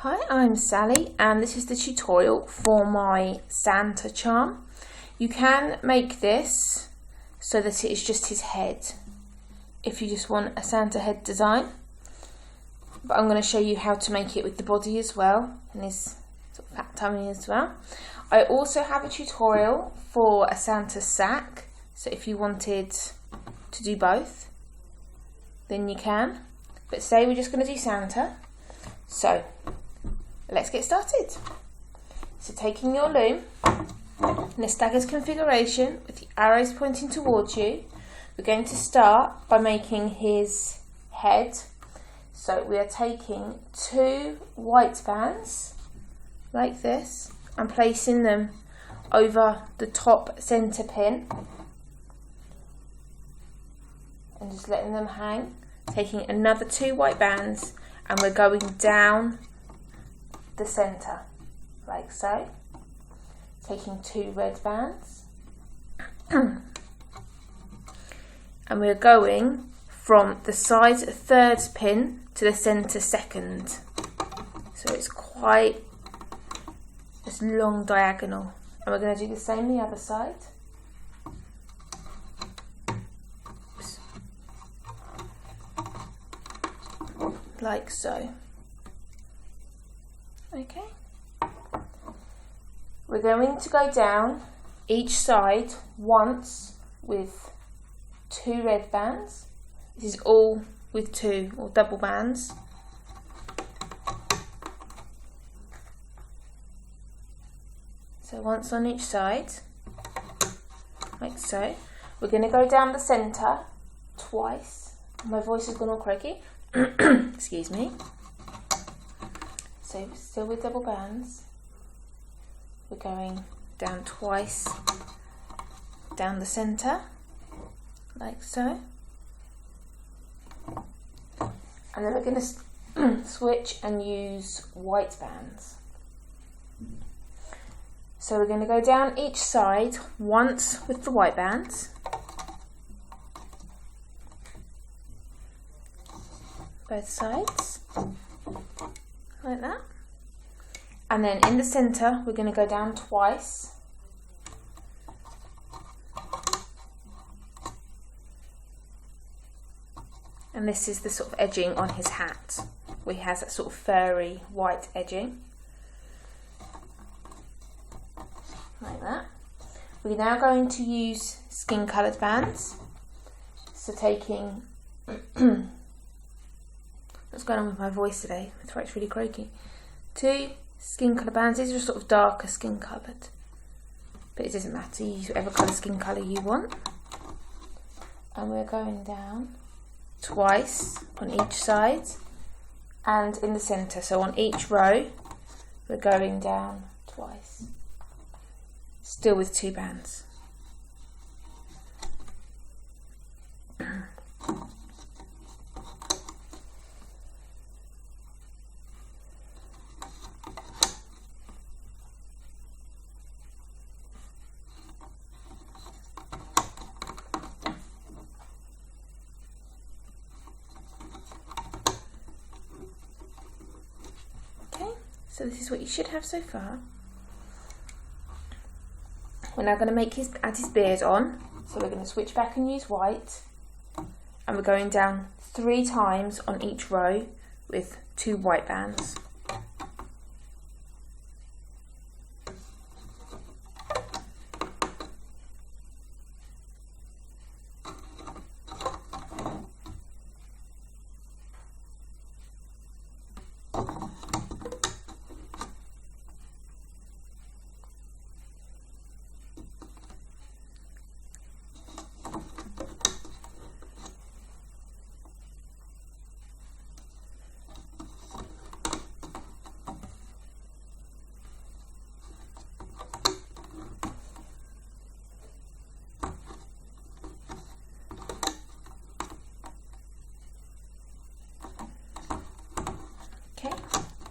Hi, I'm Sally and this is the tutorial for my Santa charm. You can make this so that it is just his head if you just want a Santa head design, but I'm going to show you how to make it with the body as well and his sort of fat tummy as well. I also have a tutorial for a Santa sack, so if you wanted to do both then you can, but today we're just going to do Santa. So let's get started. So taking your loom in a staggered configuration with the arrows pointing towards you, we're going to start by making his head. So we are taking 2 white bands like this and placing them over the top centre pin and just letting them hang. Taking another 2 white bands and we're going down the centre like so, taking 2 red bands and we're going from the side 3rd pin to the centre 2nd, so it's quite this long diagonal, and we're going to do the same the other side. Oops. Like so. Okay, we're going to go down each side once with 2 red bands. This is all with 2 or double bands. So once on each side, like so. We're going to go down the centre twice. My voice has gone all croaky. Excuse me. So still with double bands, we're going down twice down the centre, like so. And then we're going to switch and use white bands. So we're going to go down each side once with the white bands. Both sides. Like that, and then in the centre we're going to go down twice, and this is the sort of edging on his hat where he has that sort of furry white edging like that. We're now going to use skin coloured bands, so taking what's going on with my voice today? My throat's really croaky. 2 skin colour bands. These are sort of darker skin coloured, but it doesn't matter. You use whatever colour skin colour you want. And we're going down twice on each side and in the centre. So on each row, we're going down twice. Still with 2 bands. So this is what you should have so far. We're now going to add his beard on. So we're going to switch back and use white. And we're going down 3 times on each row with 2 white bands.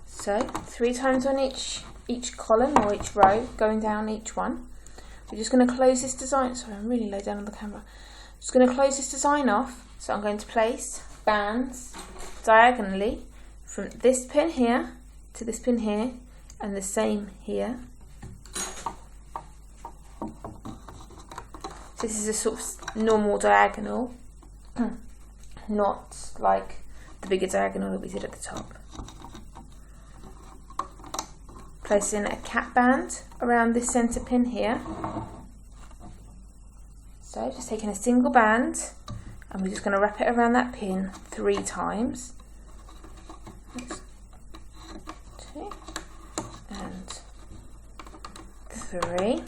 So 3 times on each column or each row, going down each one. We're just going to close this design. Sorry, I'm really low down on the camera. Just going to close this design off. So I'm going to place bands diagonally from this pin here to this pin here, and the same here. So this is a sort of normal diagonal, not like the bigger diagonal that we did at the top. Placing a cap band around this centre pin here. So just taking a single band, and we're just going to wrap it around that pin 3 times. That's 2 and 3.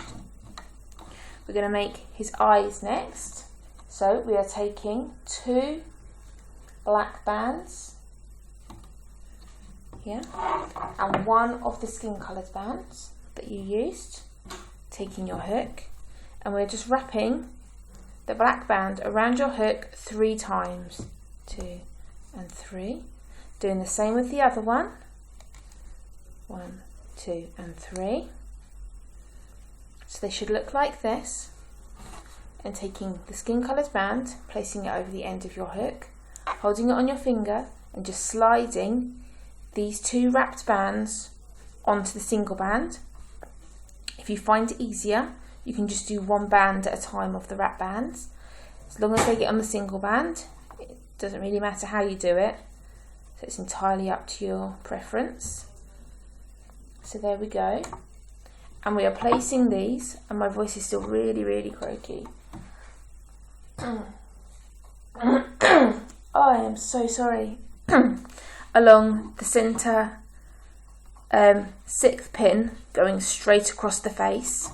We're going to make his eyes next. So we are taking 2 black bands here and 1 of the skin coloured bands that you used, taking your hook, and we're just wrapping the black band around your hook 3 times. 2 and 3. Doing the same with the other one. 1, 2 and 3. So they should look like this, and taking the skin coloured band, placing it over the end of your hook, holding it on your finger and just sliding these 2 wrapped bands onto the single band. If you find it easier, you can just do 1 band at a time of the wrap bands. As long as they get on the single band, it doesn't really matter how you do it, so it's entirely up to your preference. So there we go. And we are placing these, and my voice is still really croaky. Oh, I am so sorry. Along the centre 6th pin, going straight across the face.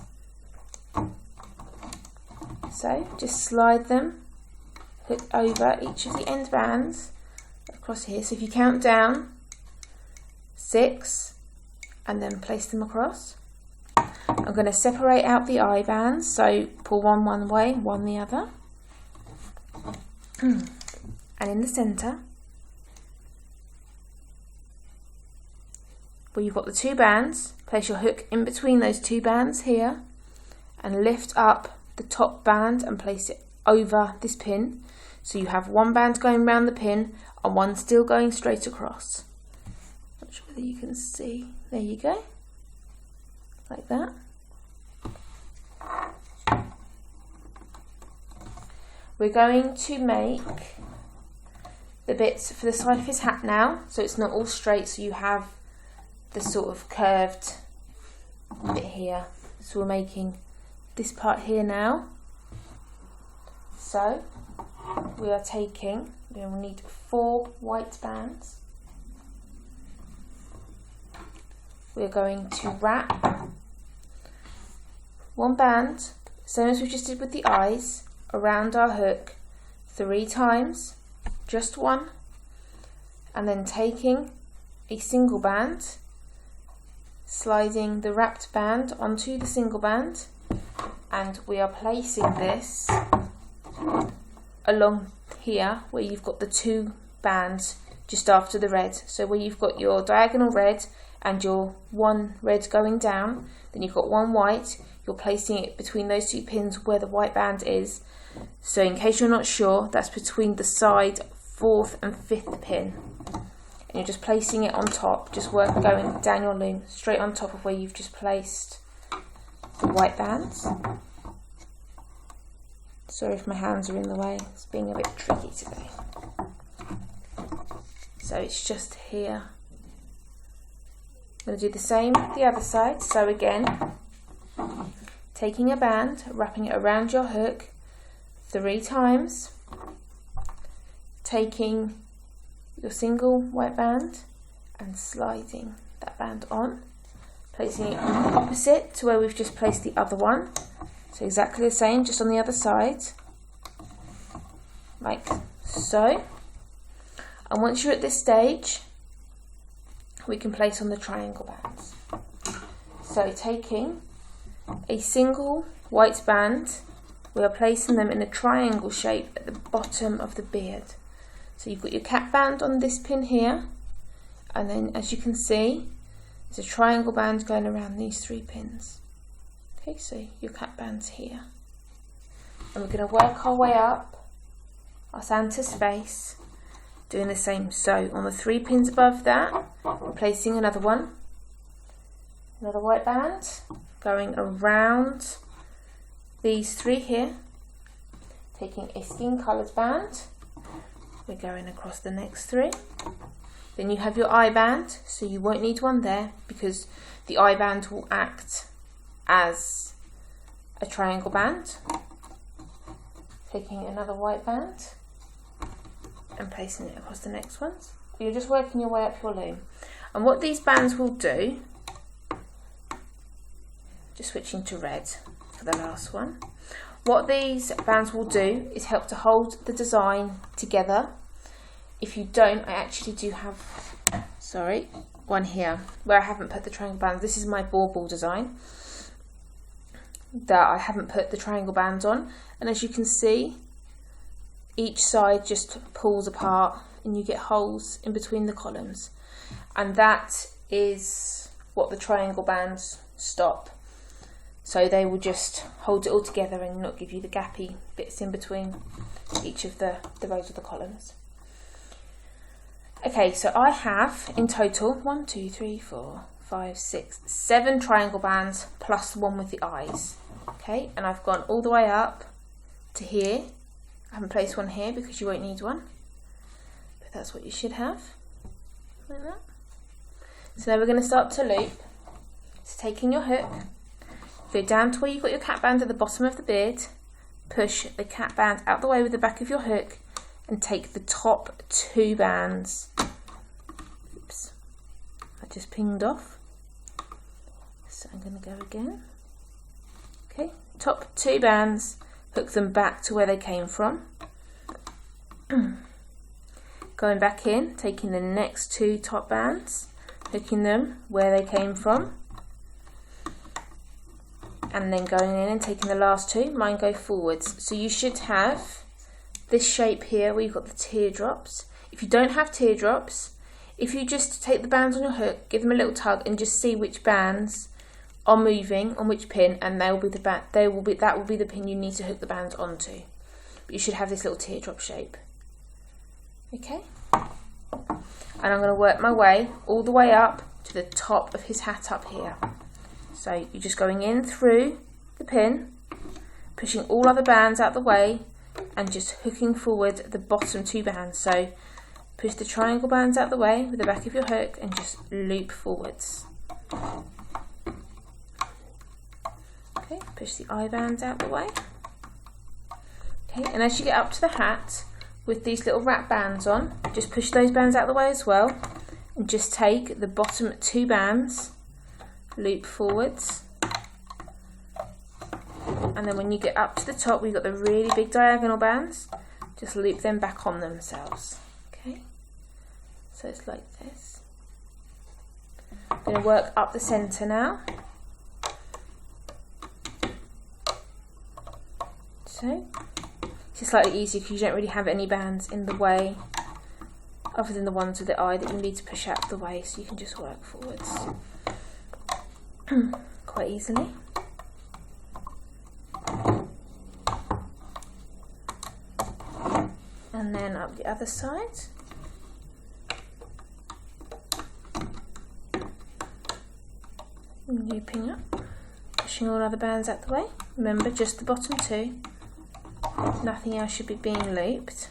So just slide them, hook over each of the end bands across here. So if you count down 6 and then place them across. I'm going to separate out the eye bands, so pull one way, one the other. And in the centre, where you've got the 2 bands, place your hook in between those 2 bands here and lift up the top band and place it over this pin. So you have 1 band going around the pin and 1 still going straight across. Not sure whether you can see. There you go. Like that. We're going to make the bits for the side of his hat now, so it's not all straight, so you have the sort of curved bit here. So we're making this part here now. So we are taking, we will need 4 white bands. We're going to wrap 1 band, same as we just did with the eyes, around our hook 3 times, just 1, and then taking a single band, sliding the wrapped band onto the single band, and we are placing this along here where you've got the 2 bands just after the red. So where you've got your diagonal red and your 1 red going down, then you've got 1 white, you're placing it between those 2 pins where the white band is. So in case you're not sure, that's between the side 4th and 5th pin. And you're just placing it on top, just going down your loom, straight on top of where you've just placed the white bands. Sorry if my hands are in the way, it's being a bit tricky today. So it's just here. I'm going to do the same the other side. So again, taking a band, wrapping it around your hook 3 times, taking your single white band and sliding that band on, placing it opposite to where we've just placed the other one. So exactly the same, just on the other side, like so. And once you're at this stage, we can place on the triangle bands. So taking a single white band, we are placing them in a triangle shape at the bottom of the beard. So you've got your cap band on this pin here, and then as you can see, there's a triangle band going around these 3 pins. Okay, so your cap band's here. And we're going to work our way up our Santa's face doing the same. So on the 3 pins above that, placing another one, another white band, going around these 3 here, taking a skin coloured band, we're going across the next 3. Then you have your eye band, so you won't need one there because the eye band will act as a triangle band. Taking another white band and placing it across the next ones. You're just working your way up your loom. And what these bands will do, just switching to red for the last one, what these bands will do is help to hold the design together. If you don't, I actually do have, sorry, one here where I haven't put the triangle bands. This is my bauble design that I haven't put the triangle bands on, and as you can see, each side just pulls apart and you get holes in between the columns, and that is what the triangle bands stop. So they will just hold it all together and not give you the gappy bits in between each of the rows of the columns. Okay, so I have in total 1, 2, 3, 4, 5, 6, 7 triangle bands plus the one with the eyes. Okay, and I've gone all the way up to here. I haven't placed one here because you won't need one, but that's what you should have, like that. So now we're going to start to loop. So taking your hook, go down to where you've got your cap band at the bottom of the beard, push the cap band out the way with the back of your hook, and take the top 2 bands. Oops, I just pinged off. So I'm going to go again. Okay, top 2 bands, hook them back to where they came from. Going back in, taking the next 2 top bands, hooking them where they came from. And then going in and taking the last 2, mine go forwards. So you should have this shape here where you've got the teardrops. If you don't have teardrops, if you just take the bands on your hook, give them a little tug and just see which bands are moving on which pin, and that will be the pin you need to hook the bands onto. But you should have this little teardrop shape. Okay? And I'm going to work my way all the way up to the top of his hat up here. So you're just going in through the pin, pushing all other bands out the way, and just hooking forward the bottom 2 bands. So push the triangle bands out the way with the back of your hook and just loop forwards. Okay, push the eye bands out the way. Okay, and as you get up to the hat with these little wrap bands on, just push those bands out the way as well, and just take the bottom 2 bands, loop forwards, and then when you get up to the top, we've got the really big diagonal bands, just loop them back on themselves. Okay, so it's like this. I'm going to work up the centre now. So it's slightly easier because you don't really have any bands in the way other than the ones with the eye that you need to push out of the way, so you can just work forwards quite easily. And then up the other side. Looping up, pushing all other bands out the way. Remember, just the bottom 2. Nothing else should be being looped.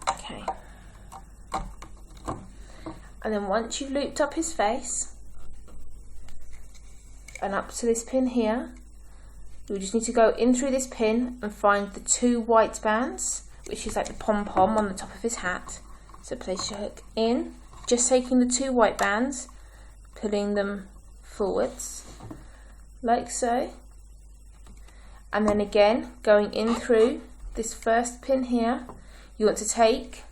Okay. And then once you've looped up his face and up to this pin here, you just need to go in through this pin and find the 2 white bands, which is like the pom-pom on the top of his hat. So place your hook in, just taking the 2 white bands, pulling them forwards, like so. And then again, going in through this first pin here, you want to take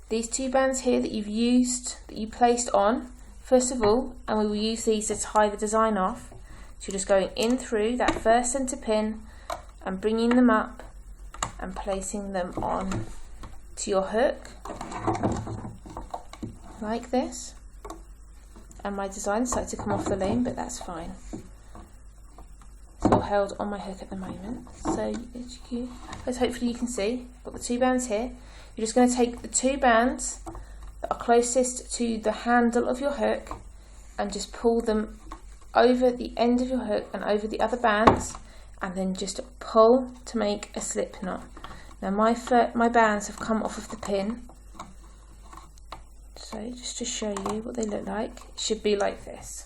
these 2 bands here that you've used, that you placed on, first of all, and we will use these to tie the design off. So you're just going in through that first centre pin and bringing them up and placing them on to your hook, like this. And my design started to come off the loom, but that's fine. all held on my hook at the moment. So as hopefully you can see, I've got the 2 bands here. You're just going to take the 2 bands that are closest to the handle of your hook and just pull them over the end of your hook and over the other bands, and then just pull to make a slip knot. Now my bands have come off of the pin, so just to show you what they look like, it should be like this.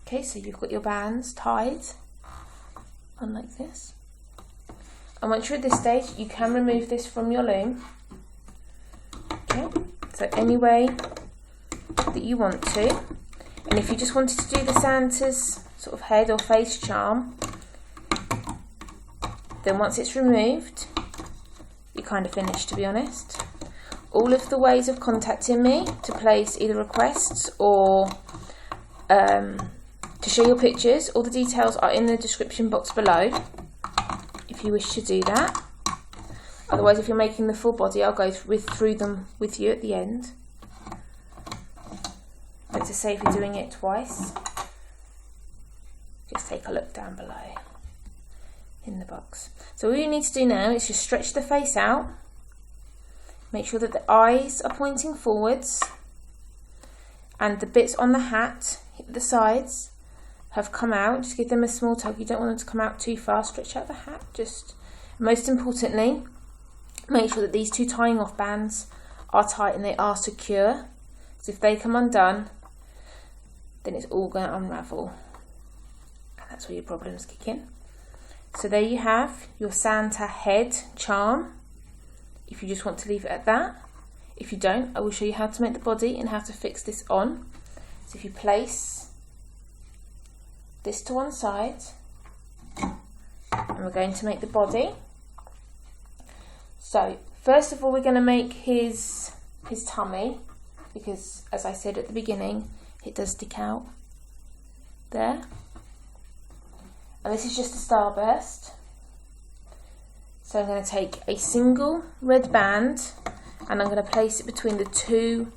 Okay, so you've got your bands tied on like this, and once you're at this stage you can remove this from your loom. Okay, so any way that you want to, and if you just wanted to do the Santa's sort of head or face charm, then once it's removed you're kind of finished, to be honest. All of the ways of contacting me to place either requests or to share your pictures, all the details are in the description box below if you wish to do that. Otherwise, if you're making the full body, I'll go through them with you at the end. But to save you doing it twice, just take a look down below in the box. So all you need to do now is just stretch the face out, make sure that the eyes are pointing forwards, and the bits on the hat, the sides, have come out. Just give them a small tug. You don't want them to come out too far. Stretch out the hat. Just, most importantly, make sure that these 2 tying off bands are tight and they are secure. So if they come undone, then it's all going to unravel, and that's where your problems kick in. So there you have your Santa head charm, if you just want to leave it at that. If you don't, I will show you how to make the body and how to fix this on. So if you place this to one side, and we're going to make the body. So first of all, we're going to make his tummy, because as I said at the beginning, it does stick out there. And this is just a starburst. So I'm going to take a single red band and I'm going to place it between the 2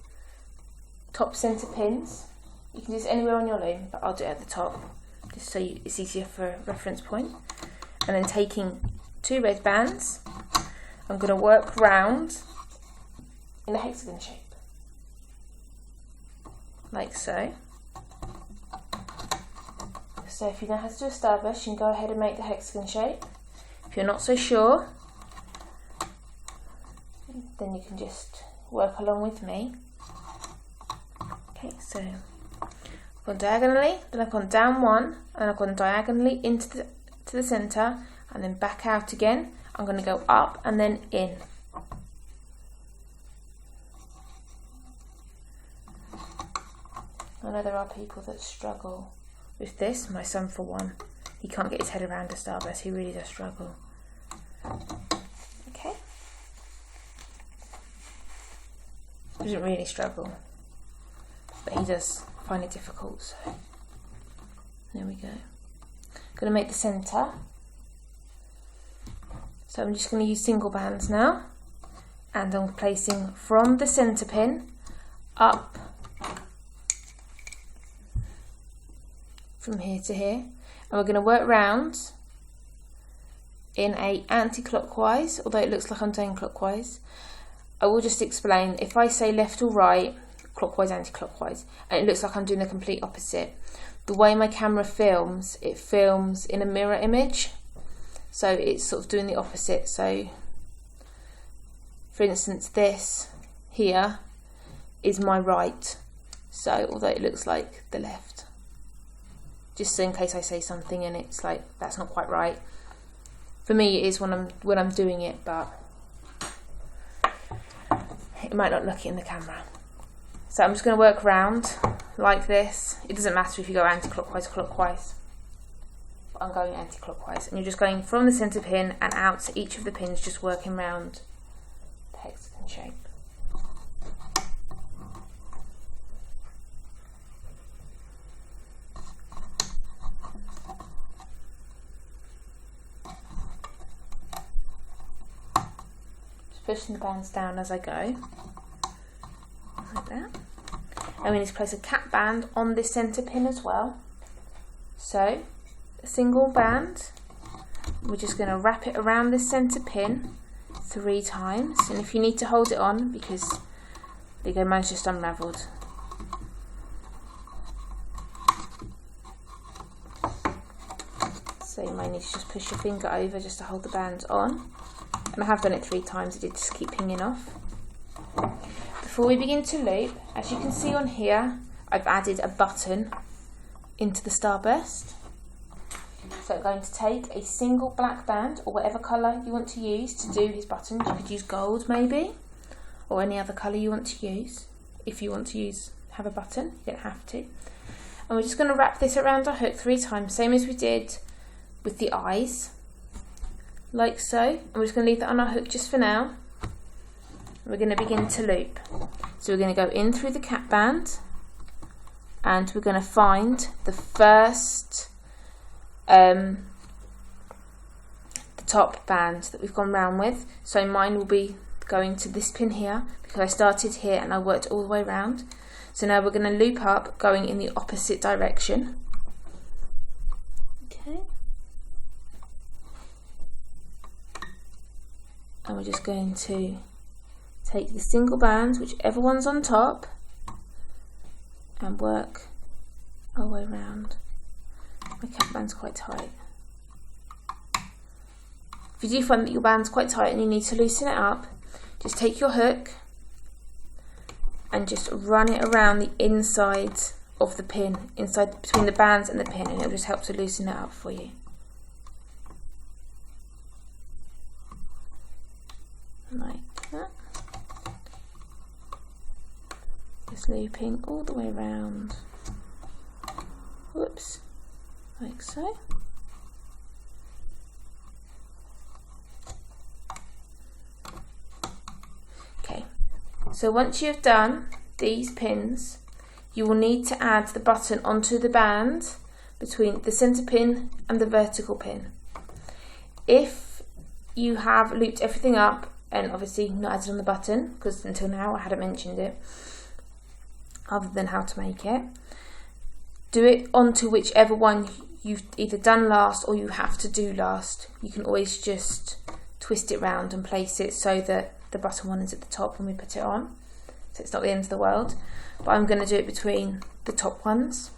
top centre pins. You can do this anywhere on your loom, but I'll do it at the top, just so it's easier for a reference point. And then taking 2 red bands, I'm going to work round in a hexagon shape, like so. So if you know how to do a starburst, you can go ahead and make the hexagon shape. If you're not so sure, then you can just work along with me. Okay, so I've gone diagonally, then I've gone down 1, and I've gone diagonally into the centre, and then back out again. I'm going to go up and then in. I know there are people that struggle with this, my son for one. He can't get his head around a starburst, he really does struggle. Okay. He doesn't really struggle, but he does find it difficult, so there we go. Going to make the centre. So I'm just going to use single bands now, and I'm placing from the centre pin up from here to here, and we're going to work round in a anti-clockwise, although it looks like I'm doing clockwise. I will just explain, if I say left or right, clockwise, anti-clockwise, and it looks like I'm doing the complete opposite. The way my camera films, it films in a mirror image, so it's sort of doing the opposite. So for instance, this here is my right, so although it looks like the left, just so in case I say something and it's like that's not quite right. For me it is when I'm doing it, but it might not look it in the camera. So I'm just going to work round like this. It doesn't matter if you go anti-clockwise or clockwise, but I'm going anti-clockwise, and you're just going from the centre pin and out to each of the pins, just working round the hexagon shape. Pushing the bands down as I go, like that. And we need to place a cap band on this centre pin as well. So a single band. We're just going to wrap it around this centre pin 3 times, and if you need to hold it on, because there you go, mine's just unravelled. So you might need to just push your finger over just to hold the bands on. And I have done it 3 times, I did just keep pinging off. Before we begin to loop, as you can see on here, I've added a button into the starburst. So I'm going to take a single black band, or whatever colour you want to use to do his buttons. You could use gold maybe, or any other colour you want to use. If you want to have a button, you don't have to. And we're just going to wrap this around our hook 3 times, same as we did with the eyes, like so. And we're just going to leave that on our hook just for now. We're going to begin to loop. So we're going to go in through the cap band, and we're going to find the first the top band that we've gone round with. So mine will be going to this pin here, because I started here and I worked all the way round. So now we're going to loop up, going in the opposite direction. Okay. And we're just going to take the single bands, whichever one's on top, and work our way round. My cap band's quite tight. If you do find that your band's quite tight and you need to loosen it up, just take your hook and just run it around the inside of the pin, inside between the bands and the pin, and it'll just help to loosen it up for you. Like that. Just looping all the way around. Whoops. Like so. Okay, so once you've done these pins, you will need to add the button onto the band between the centre pin and the vertical pin. If you have looped everything up and obviously not added on the button, because until now I hadn't mentioned it, other than how to make it, do it onto whichever one you've either done last or you have to do last. You can always just twist it round and place it so that the button one is at the top when we put it on, so it's not the end of the world. But I'm going to do it between the top ones.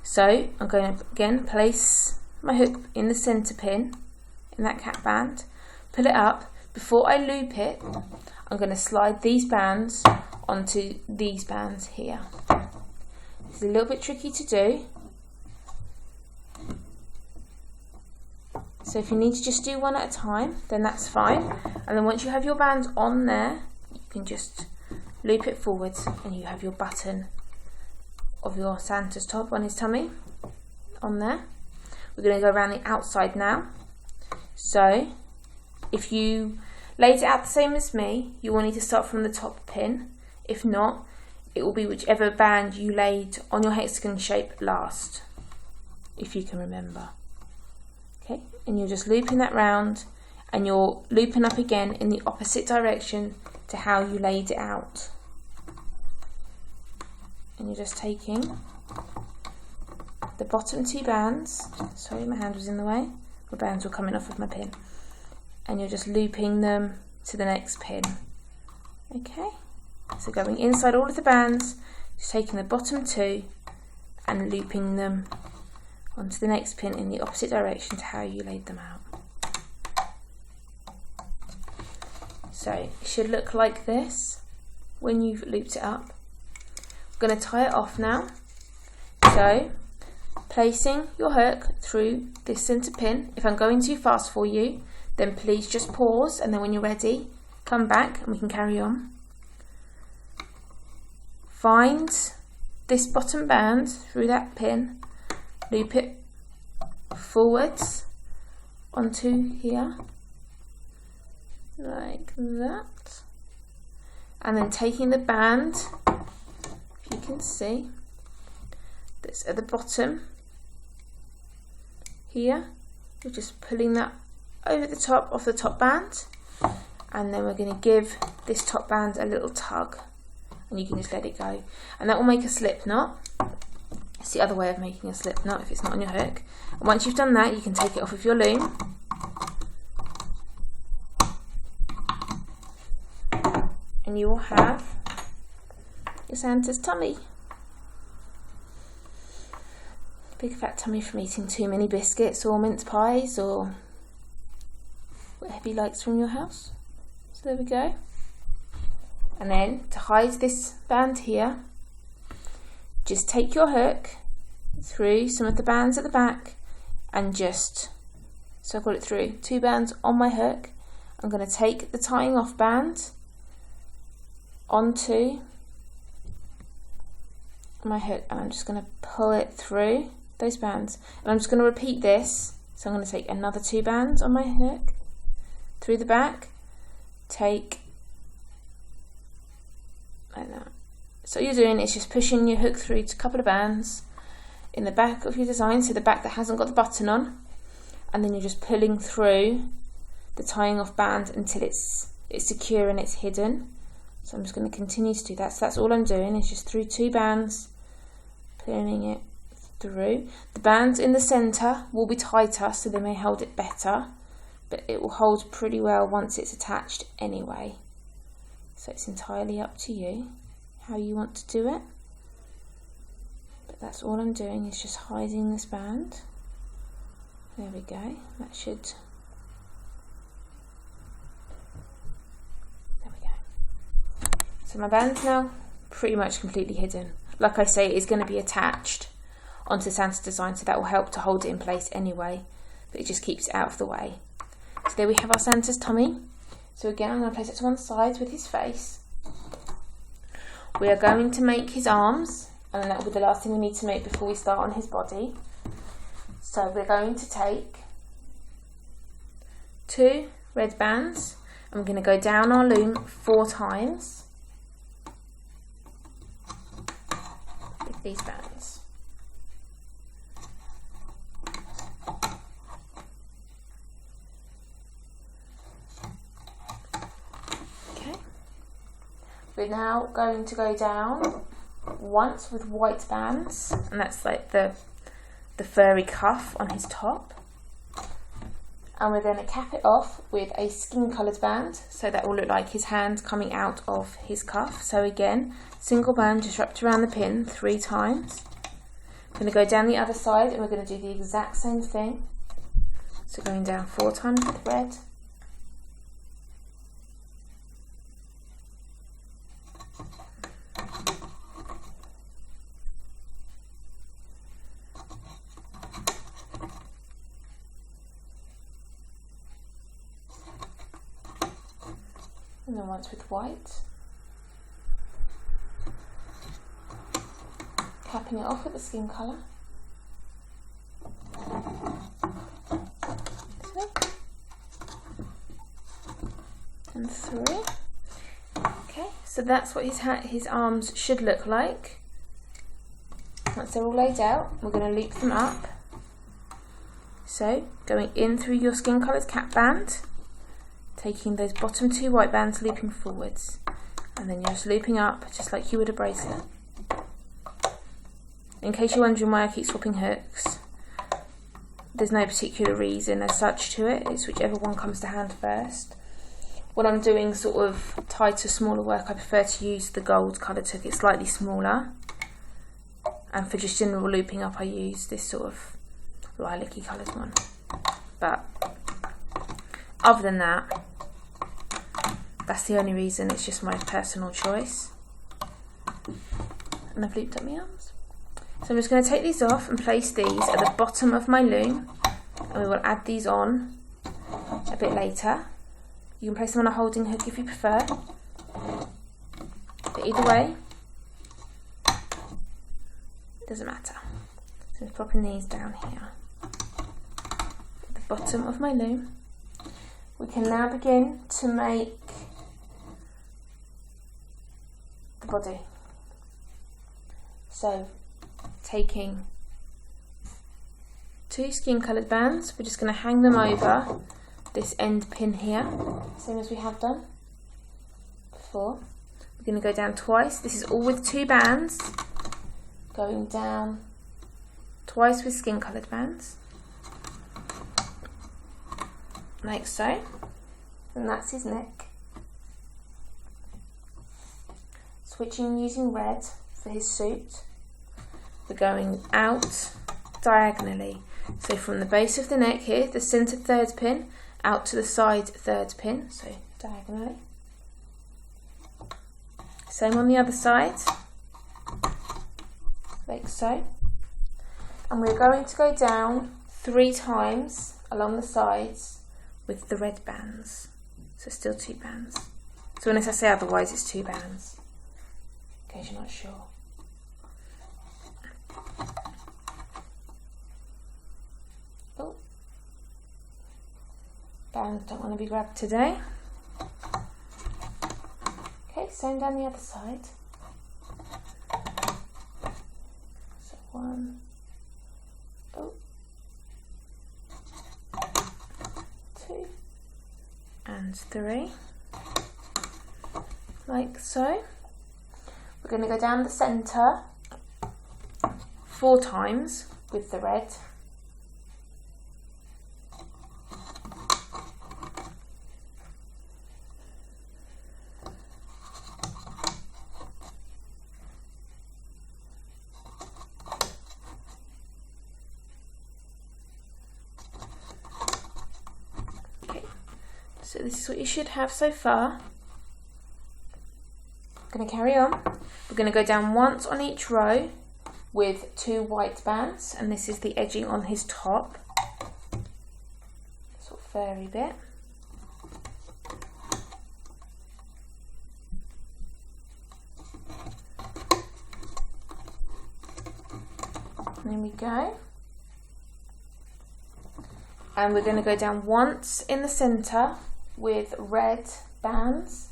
So I'm going to again place my hook in the centre pin in that cap band, pull it up. Before I loop it, I'm going to slide these bands onto these bands here. It's a little bit tricky to do, so if you need to just do one at a time, then that's fine. And then once you have your bands on there, you can just loop it forwards and you have your button of your Santa's top on his tummy on there. We're going to go around the outside now. So if you laid it out the same as me, you will need to start from the top pin. If not, it will be whichever band you laid on your hexagon shape last, if you can remember. Okay, and you're just looping that round, and you're looping up again in the opposite direction to how you laid it out. And you're just taking the bottom 2 bands, sorry my hand was in the way, my bands were coming off of my pin, and you're just looping them to the next pin. Okay, so going inside all of the bands, just taking the bottom 2 and looping them onto the next pin in the opposite direction to how you laid them out. So it should look like this when you've looped it up. I'm going to tie it off now. So placing your hook through this centre pin. If I'm going too fast for you, then please just pause, and then when you're ready, come back and we can carry on. Find this bottom band through that pin, loop it forwards onto here, like that, and then taking the band, if you can see, that's at the bottom here, we're just pulling that over the top of the top band, and then we're going to give this top band a little tug, and you can just let it go, and that will make a slip knot. It's the other way of making a slip knot if it's not on your hook. And once you've done that, you can take it off of your loom. And you will have your Santa's tummy. Big fat tummy from eating too many biscuits or mince pies or whatever he likes from your house. So there we go. And then to hide this band here, just take your hook through some of the bands at the back and just, so I've got it through 2 bands on my hook. I'm going to take the tying off band onto my hook and I'm just going to pull it through those bands. And I'm just going to repeat this. So I'm going to take another 2 bands on my hook through the back, take like that. So all you're doing is just pushing your hook through to a couple of bands in the back of your design, so the back that hasn't got the button on, and then you're just pulling through the tying off band until it's secure and it's hidden. So I'm just going to continue to do that. So that's all I'm doing, is just through 2 bands, pulling it through. The bands in the centre will be tighter, so they may hold it better, but it will hold pretty well once it's attached anyway. So it's entirely up to you how you want to do it. But that's all I'm doing, is just hiding this band. There we go. That should... There we go. So my band's now pretty much completely hidden. Like I say, it is going to be attached onto Santa's design, so that will help to hold it in place anyway, but it just keeps it out of the way. So there we have our Santa's tummy. So again, I'm going to place it to one side with his face. We are going to make his arms, and that will be the last thing we need to make before we start on his body. So we're going to take 2 red bands, and we're going to go down our loom 4 times with these bands. We're now going to go down once with white bands, and that's like the furry cuff on his top. And we're going to cap it off with a skin coloured band, so that will look like his hand coming out of his cuff. So again, single band just wrapped around the pin 3 times. I'm going to go down the other side and we're going to do the exact same thing. So going down 4 times with red. And then once with white, capping it off with the skin colour. And 3. Okay, so that's what his arms should look like. Once they're all laid out, we're going to loop them up. So going in through your skin coloured cap band, taking those bottom 2 white bands, looping forwards, and then you're just looping up just like you would a bracelet. In case you're wondering why I keep swapping hooks, there's no particular reason as such to it. It's whichever one comes to hand first. When I'm doing sort of tighter, smaller work, I prefer to use the gold coloured hook. It's slightly smaller, and for just general looping up I use this sort of lilac-y coloured one. But other than that, that's the only reason. It's just my personal choice. And I've looped up my arms. So I'm just going to take these off and place these at the bottom of my loom, and we will add these on a bit later. You can place them on a holding hook if you prefer, but either way, it doesn't matter. So I'm popping these down here at the bottom of my loom. We can now begin to make the body. So taking 2 skin coloured bands, we're just going to hang them over this end pin here, same as we have done before. We're going to go down twice. This is all with 2 bands, going down twice with skin coloured bands, like so, and that's his neck. Switching using red for his suit, we're going out diagonally, so from the base of the neck here, the centre third pin, out to the side third pin, so diagonally. Same on the other side, like so. And we're going to go down 3 times along the sides with the red bands. So still 2 bands. So unless I say otherwise, it's 2 bands, in case you're not sure. Oh, bands don't want to be grabbed today. Okay, same down the other side. So 1, oh, 2, and 3, like so. We're going to go down the centre 4 times with the red. So this is what you should have so far. I'm going to carry on. We're going to go down once on each row with 2 white bands, and this is the edging on his top, sort of furry bit. There we go. And we're going to go down once in the centre with red bands,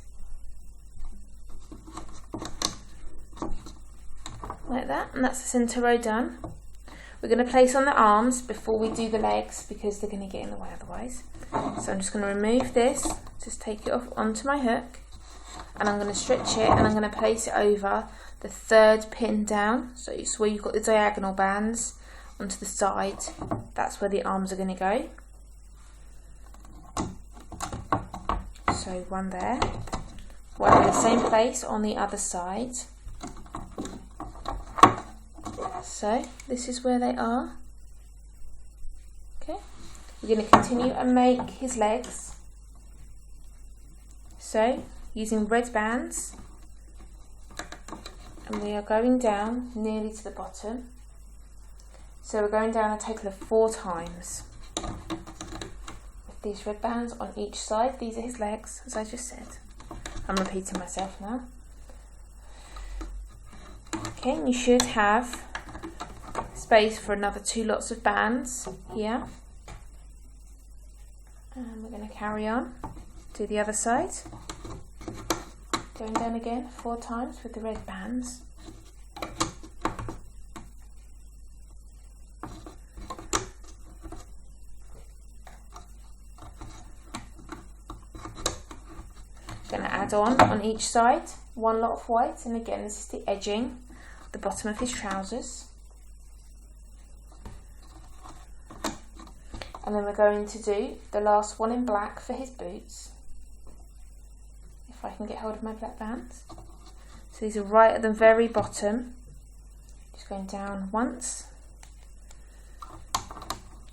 like that, and that's the centre row done. We're going to place on the arms before we do the legs because they're going to get in the way otherwise. So I'm just going to remove this, just take it off onto my hook, and I'm going to stretch it and I'm going to place it over the 3rd pin down. So it's where you've got the diagonal bands onto the side, that's where the arms are going to go. So 1 there, 1 in the same place on the other side. So this is where they are. Okay, we're going to continue and make his legs. So using red bands, and we are going down nearly to the bottom. So we're going down a total of 4 times. These red bands on each side. These are his legs, as I just said. I'm repeating myself now. Okay, and you should have space for another 2 lots of bands here. And we're going to carry on, do the other side. Going down again 4 times with the red bands. Going to add on each side 1 lot of white, and again this is the edging, the bottom of his trousers. And then we're going to do the last one in black for his boots, if I can get hold of my black bands. So these are right at the very bottom, just going down once,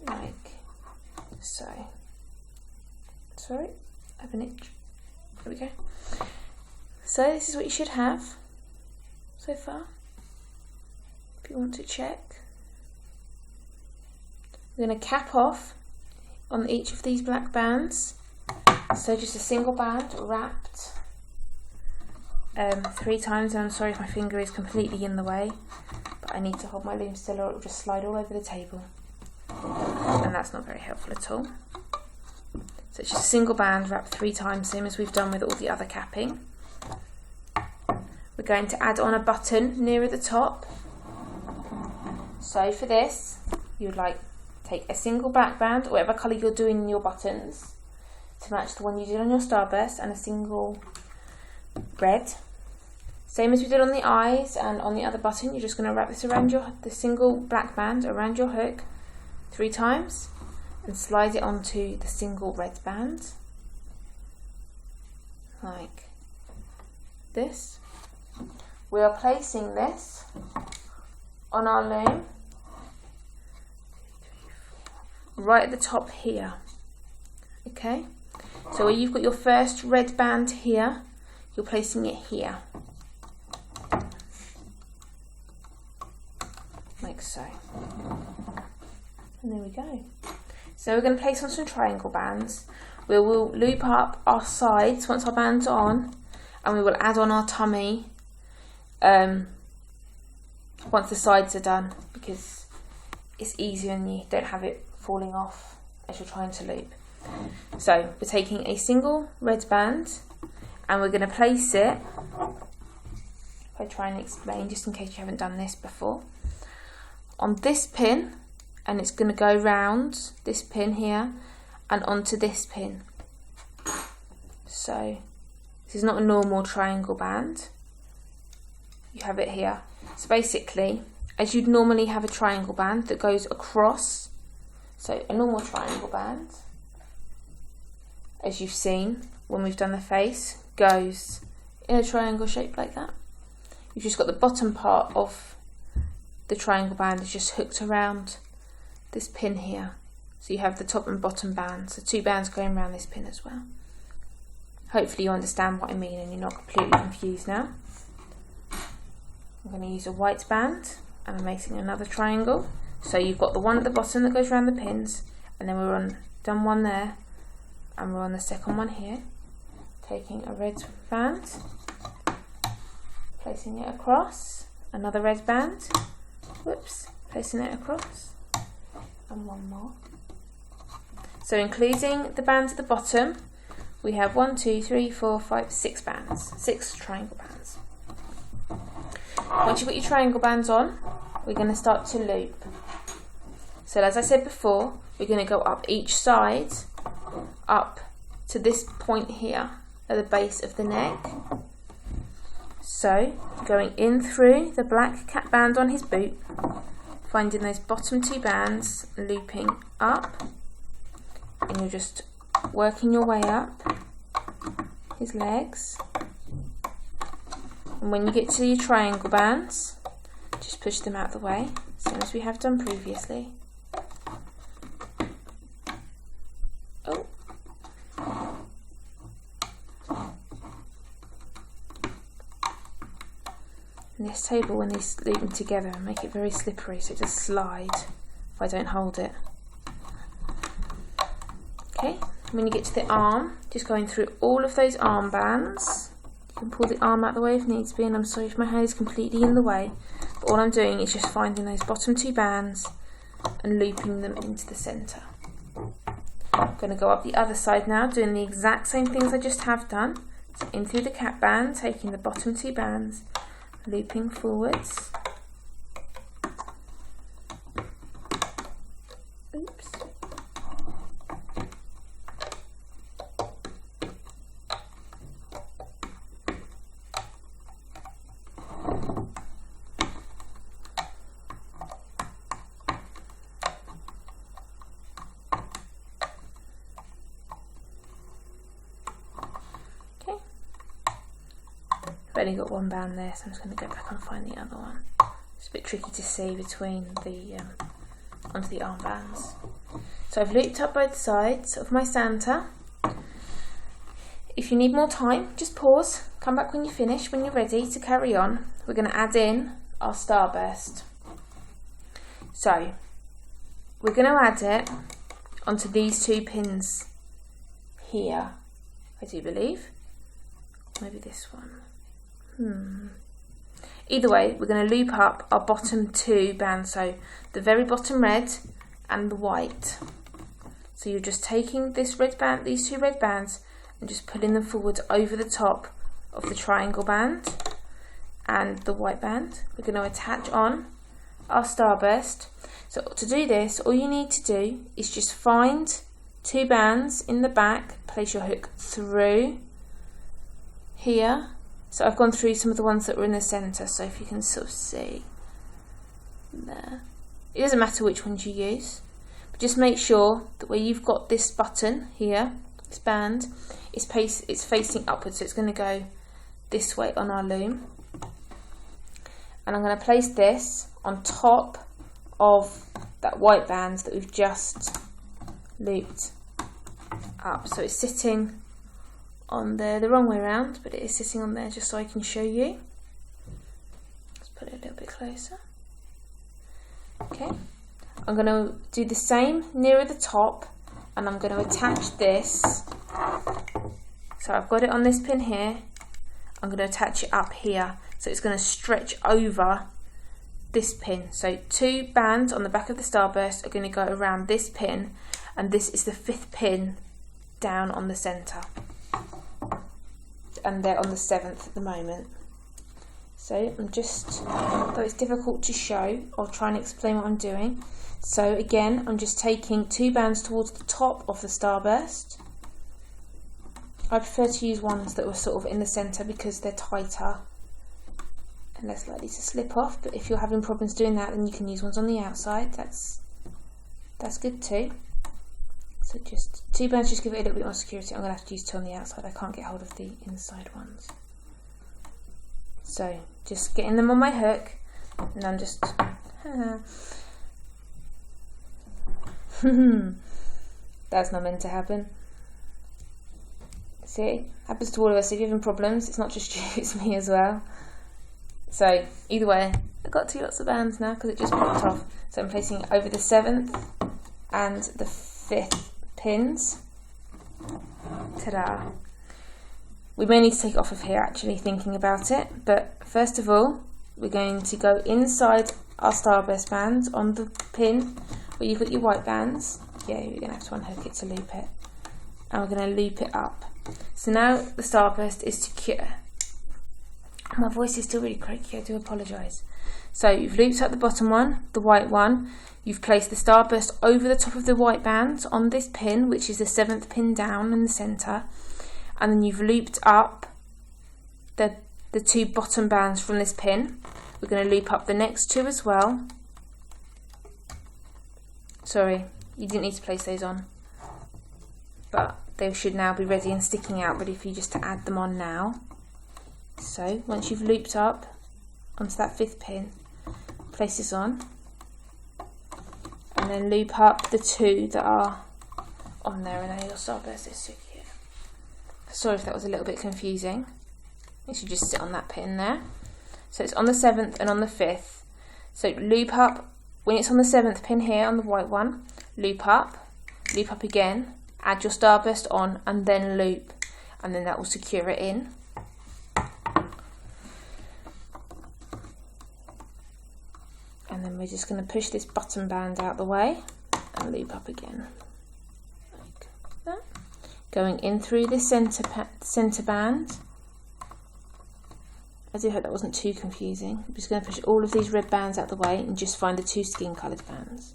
like so. Sorry, I have an itch. There we go. So this is what you should have so far, if you want to check. We're going to cap off on each of these black bands, so just a single band wrapped 3 times, and I'm sorry if my finger is completely in the way, but I need to hold my loom still or it will just slide all over the table, and that's not very helpful at all. So it's just a single band wrapped 3 times, same as we've done with all the other capping. We're going to add on a button nearer the top. So for this, you'd take a single back band, or whatever colour you're doing in your buttons, to match the one you did on your starburst, and a single red. Same as we did on the eyes and on the other button, you're just going to wrap this around the single black band around your hook 3 times and slide it onto the single red band, like this. We are placing this on our loom right at the top here. Okay, so where you've got your first red band here, you're placing it here, like so. And there we go. So we're going to place on some triangle bands. We will loop up our sides once our band's on, and we will add on our tummy once the sides are done, because it's easier and you don't have it falling off as you're trying to loop. So we're taking a single red band and we're going to place it, if I try and explain just in case you haven't done this before, on this pin, and it's going to go round this pin here and onto this pin. So this is not a normal triangle band, you have it here. So basically, as you'd normally have a triangle band that goes across, so a normal triangle band, as you've seen when we've done the face, goes in a triangle shape like that. You've just got the bottom part of the triangle band is just hooked around this pin here. So you have the top and bottom bands, so 2 bands going around this pin as well. Hopefully you understand what I mean and you're not completely confused now. I'm going to use a white band and I'm making another triangle. So you've got the one at the bottom that goes around the pins, and then done one there, and we're on the second one here. Taking a red band, placing it across, another red band, whoops, placing it across, and one more. So including the bands at the bottom, we have 1, 2, 3, 4, 5, 6 bands, 6 triangle bands. Once you've got your triangle bands on, we're going to start to loop. So as I said before, we're going to go up each side, up to this point here at the base of the neck. So going in through the black cat band on his boot, finding those bottom 2 bands, looping up, and you're just working your way up his legs. And when you get to your triangle bands, just push them out of the way, same as we have done previously. Oh. And this table, when these loop them together, make it very slippery, so it just slide if I don't hold it. Okay, when you get to the arm, just going through all of those arm bands. You can pull the arm out of the way if needs be, and I'm sorry if my hair is completely in the way, but all I'm doing is just finding those bottom 2 bands and looping them into the centre. I'm going to go up the other side now, doing the exact same things I just have done. So in through the cat band, taking the bottom 2 bands, looping forwards. Oops. I've only got 1 band there, so I'm just going to go back and find the other one. It's a bit tricky to see between the onto the arm bands. So I've looped up both sides of my Santa. If you need more time, just pause, come back when you finish, when you're ready to carry on. We're going to add in our starburst. So we're going to add it onto these 2 pins here, I do believe. Maybe this one. Either way, we're going to loop up our bottom 2 bands, so the very bottom red and the white. So you're just taking this red band, these 2 red bands, and just pulling them forward over the top of the triangle band and the white band. We're going to attach on our starburst. So to do this, all you need to do is just find 2 bands in the back, place your hook through here So I've gone through some of the ones that were in the centre, so if you can sort of see there. It doesn't matter which ones you use, but just make sure that where you've got this button here, this band, it's facing upwards, so it's going to go this way on our loom. And I'm going to place this on top of that white band that we've just looped up. So it's sitting on there the wrong way around, but it is sitting on there just so I can show you. Let's put it a little bit closer. Okay, I'm going to do the same nearer the top, and I'm going to attach this. So I've got it on this pin here. I'm going to attach it up here, so it's going to stretch over this pin. So 2 bands on the back of the starburst are going to go around this pin, and this is the 5th pin down on the centre, and they're on the 7th at the moment. So I'm just, though it's difficult to show, I'll try and explain what I'm doing. So again, I'm just taking 2 bands towards the top of the starburst. I prefer to use ones that were sort of in the centre because they're tighter and less likely to slip off, but if you're having problems doing that, then you can use ones on the outside. That's good too. So just 2 bands, just give it a little bit more security. I'm going to have to use 2 on the outside. I can't get hold of the inside ones. So just getting them on my hook, and I'm just that's not meant to happen. See, happens to all of us. If you're having problems, it's not just you, it's me as well. So either way, I've got 2 lots of bands now because it just popped off. So I'm placing it over the 7th and the 5th pins. Ta-da! We may need to take it off of here actually, thinking about it, but first of all we're going to go inside our starburst bands on the pin where you've got your white bands. Yeah, you're going to have to unhook it to loop it, and we're going to loop it up. So now the starburst is secure. My voice is still really croaky, I do apologise. So you've looped up the bottom one, the white one, you've placed the starburst over the top of the white band on this pin, which is the 7th pin down in the centre, and then you've looped up the 2 bottom bands from this pin. We're going to loop up the next 2 as well. Sorry, you didn't need to place those on, but they should now be ready and sticking out, ready for you just to add them on now. So once you've looped up onto that 5th pin, place this on, and then loop up the 2 that are on there, and then your starburst is secure. Sorry if that was a little bit confusing. It should just sit on that pin there. So it's on the 7th and on the 5th. So loop up, when it's on the 7th pin here on the white one, loop up again, add your starburst on, and then loop, and then that will secure it in. And then we're just going to push this bottom band out the way and loop up again, like that. Going in through the centre band. I do hope that wasn't too confusing. I'm just going to push all of these red bands out the way and just find the 2 skin coloured bands.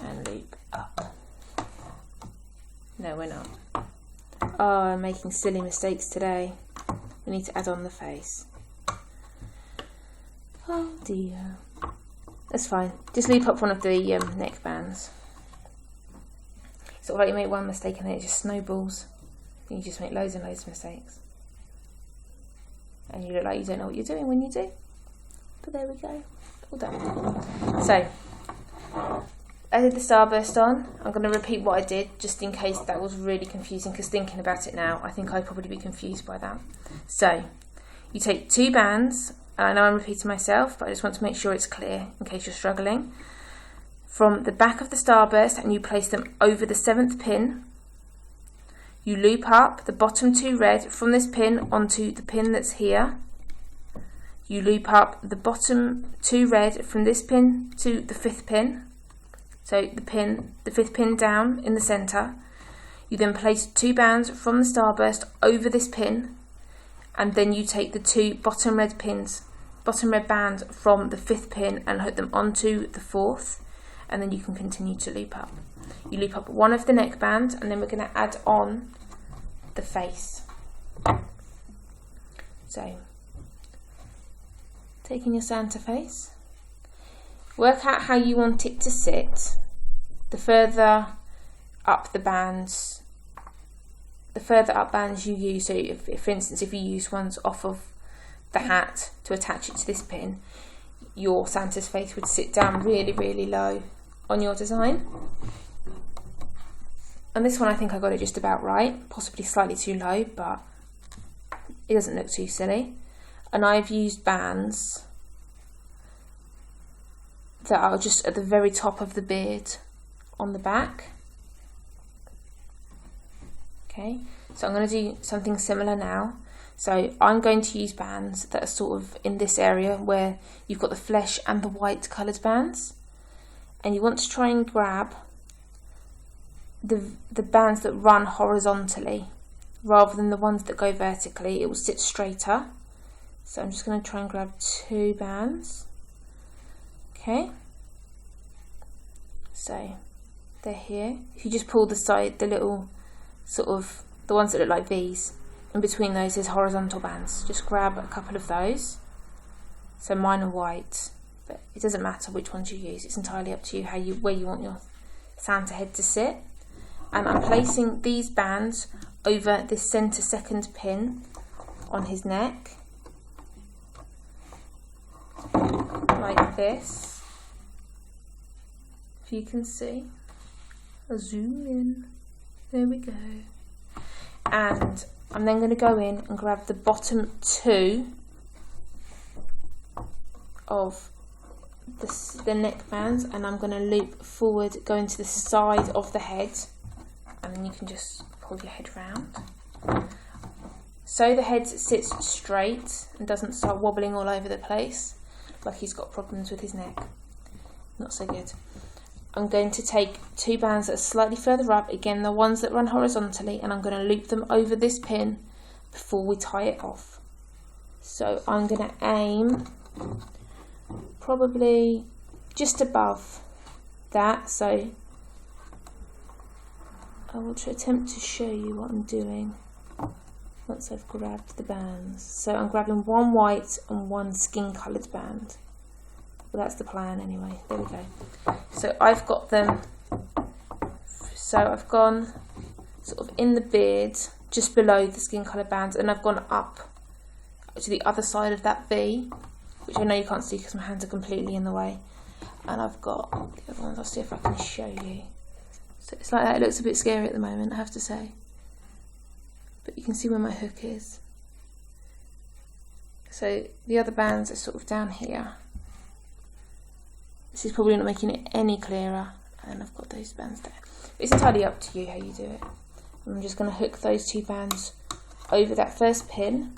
And loop up. No, we're not. Oh, I'm making silly mistakes today. We need to add on the face. Oh dear. That's fine. Just loop up one of the neck bands. Sort of like you make one mistake and then it just snowballs. And you just make loads and loads of mistakes. And you look like you don't know what you're doing when you do. But there we go. All done. So, I did the starburst on. I'm going to repeat what I did just in case that was really confusing, because thinking about it now, I think I'd probably be confused by that. So, you take 2 bands. I know I'm repeating myself, but I just want to make sure it's clear in case you're struggling. From the back of the starburst, and you place them over the 7th pin. You loop up the bottom 2 red from this pin onto the pin that's here. You loop up the bottom 2 red from this pin to the 5th pin. So the 5th pin down in the centre. You then place 2 bands from the starburst over this pin, and then you take the 2 bottom red bands from the 5th pin and hook them onto the 4th, and then you can continue to loop up. You loop up one of the neck bands, and then we're going to add on the face. So, taking your Santa face, work out how you want it to sit. The further up bands you use, so if for instance if you use ones off of the hat to attach it to this pin, your Santa's face would sit down really, really low on your design. And this one I think I got it just about right, possibly slightly too low, but it doesn't look too silly. And I've used bands that are just at the very top of the beard on the back. Okay, so I'm going to do something similar now. So I'm going to use bands that are sort of in this area where you've got the flesh and the white coloured bands. And you want to try and grab the bands that run horizontally rather than the ones that go vertically. It will sit straighter. So I'm just going to try and grab 2 bands. Okay. So they're here. If you just pull the side, the little sort of, the ones that look like V's, in between those is horizontal bands. Just grab a couple of those. So mine are white, but it doesn't matter which ones you use. It's entirely up to you where you want your Santa head to sit. And I'm placing these bands over this centre second pin on his neck, like this. If you can see, I'll zoom in. There we go. And I'm then going to go in and grab the bottom 2 of the neck bands, and I'm going to loop forward, going to the side of the head, and then you can just pull your head round. So the head sits straight and doesn't start wobbling all over the place like he's got problems with his neck. Not so good. I'm going to take 2 bands that are slightly further up, again the ones that run horizontally, and I'm going to loop them over this pin before we tie it off. So I'm going to aim probably just above that, so I will attempt to show you what I'm doing once I've grabbed the bands. So I'm grabbing 1 white and 1 skin coloured band. Well, that's the plan anyway. There we go. So I've got them, so I've gone sort of in the beard, just below the skin coloured bands, and I've gone up to the other side of that V, which I know you can't see because my hands are completely in the way. And I've got the other ones, I'll see if I can show you. So it's like that. It looks a bit scary at the moment, I have to say. But you can see where my hook is. So the other bands are sort of down here. This is probably not making it any clearer, and I've got those bands there. But it's entirely up to you how you do it. I'm just going to hook those 2 bands over that first pin.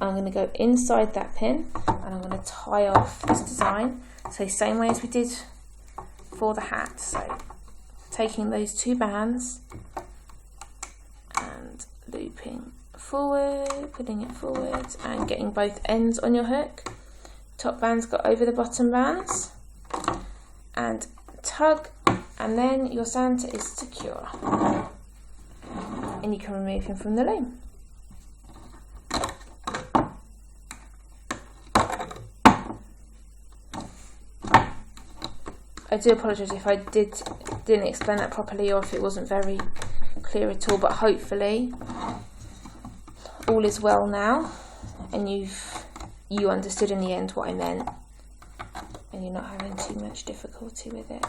I'm going to go inside that pin, and I'm going to tie off this design. So same way as we did for the hat. So taking those 2 bands and looping forward, putting it forward, and getting both ends on your hook. Top bands go over the bottom bands, and tug, and then your Santa is secure, and you can remove him from the loom. I do apologise if I didn't explain that properly, or if it wasn't very clear at all, but hopefully all is well now, and you understood in the end what I meant, and you're not having too much difficulty with it.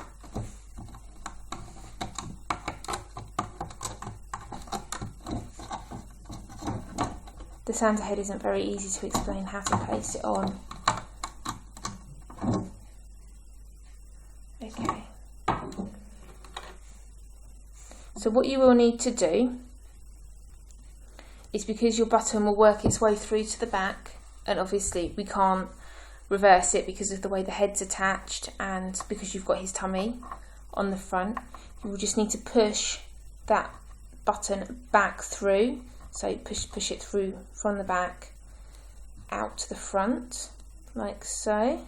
The Santa head isn't very easy to explain how to place it on. Okay. So what you will need to do is, because your button will work its way through to the back, and obviously we can't reverse it because of the way the head's attached and because you've got his tummy on the front, you will just need to push that button back through. So push it through from the back out to the front, like so.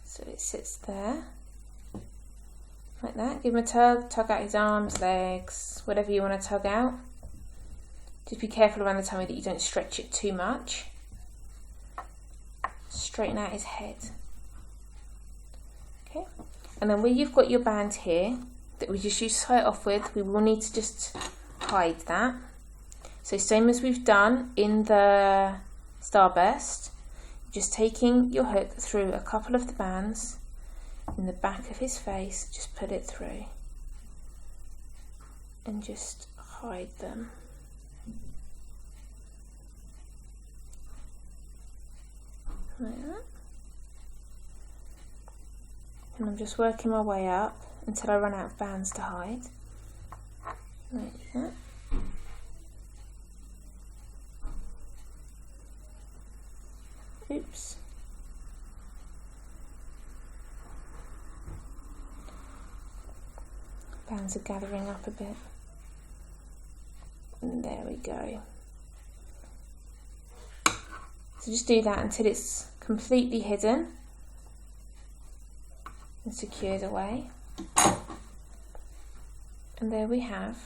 So it sits there, like that. Give him a tug out his arms, legs, whatever you want to tug out. Just be careful around the tummy that you don't stretch it too much. straighten out his head. Okay, and then where you've got your band here that we just used to tie it off with, we will need to just hide that. So same as we've done in the starburst, just taking your hook through a couple of the bands in the back of his face, just put it through and just hide them. Like that. And I'm just working my way up until I run out of bands to hide. Like that. Oops. Bands are gathering up a bit. And there we go. So just do that until it's completely hidden and secured away. And there we have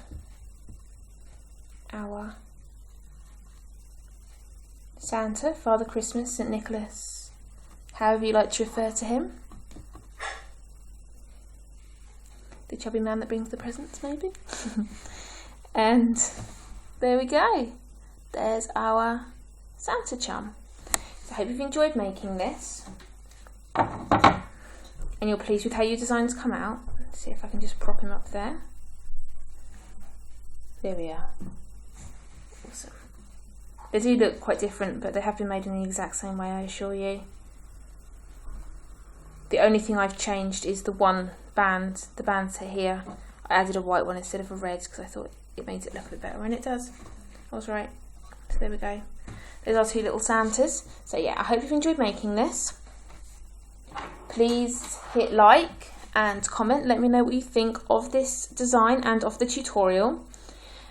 our Santa, Father Christmas, St. Nicholas, however you like to refer to him. The chubby man that brings the presents, maybe. And there we go. There's our Santa charm. So I hope you've enjoyed making this. And you're pleased with how your designs come out. Let's see if I can just prop him up there. There we are. Awesome. They do look quite different, but they have been made in the exact same way, I assure you. The only thing I've changed is the one band, the band to here. I added a white one instead of a red because I thought it made it look a bit better, and it does. I was right. So there we go. There's our two little Santas. So yeah, I hope you've enjoyed making this. Please hit like and comment. Let me know what you think of this design and of the tutorial.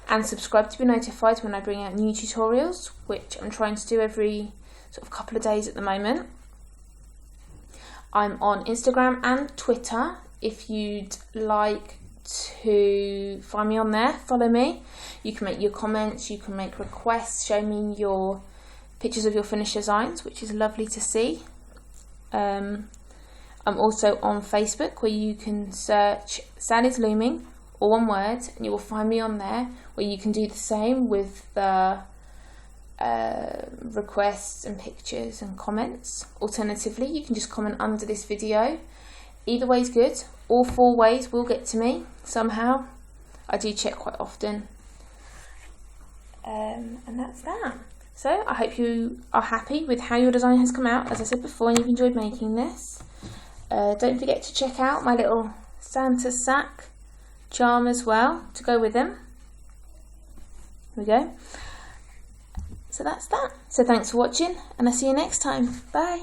And subscribe to be notified when I bring out new tutorials, which I'm trying to do every sort of couple of days at the moment. I'm on Instagram and Twitter. If you'd like to find me on there, follow me. You can make your comments, you can make requests, show me your pictures of your finished designs, which is lovely to see. I'm also on Facebook, where you can search Sally's Looming, or one word, and you will find me on there, where you can do the same with the requests and pictures and comments. Alternatively, you can just comment under this video. Either way is good. All four ways will get to me somehow. I do check quite often. And that's that. So I hope you are happy with how your design has come out, as I said before, and you've enjoyed making this. Don't forget to check out my little Santa sack charm as well to go with them. There we go. So that's that. So thanks for watching, and I'll see you next time. Bye.